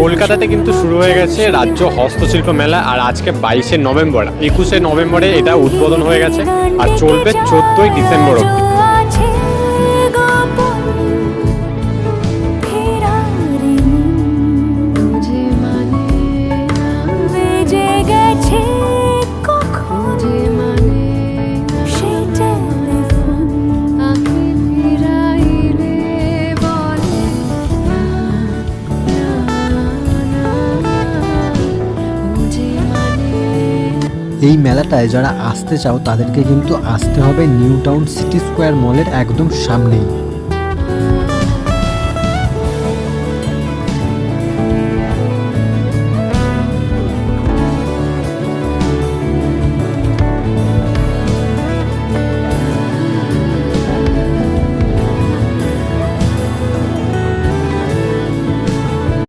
কলকাতাতে কিন্তু শুরু হয়ে গেছে রাজ্য হস্তশিল্প মেলা। আর আজকে 22শে নভেম্বর, 21শে নভেম্বরে এটা উদ্বোধন হয়ে গেছে আর চলবে 14ই ডিসেম্বর অবধি। এই মেলাটায় যারা আসতে চাও তাদেরকে কিন্তু আসতে হবে নিউ টাউন সিটি স্কোয়ার মলের একদম সামনেই।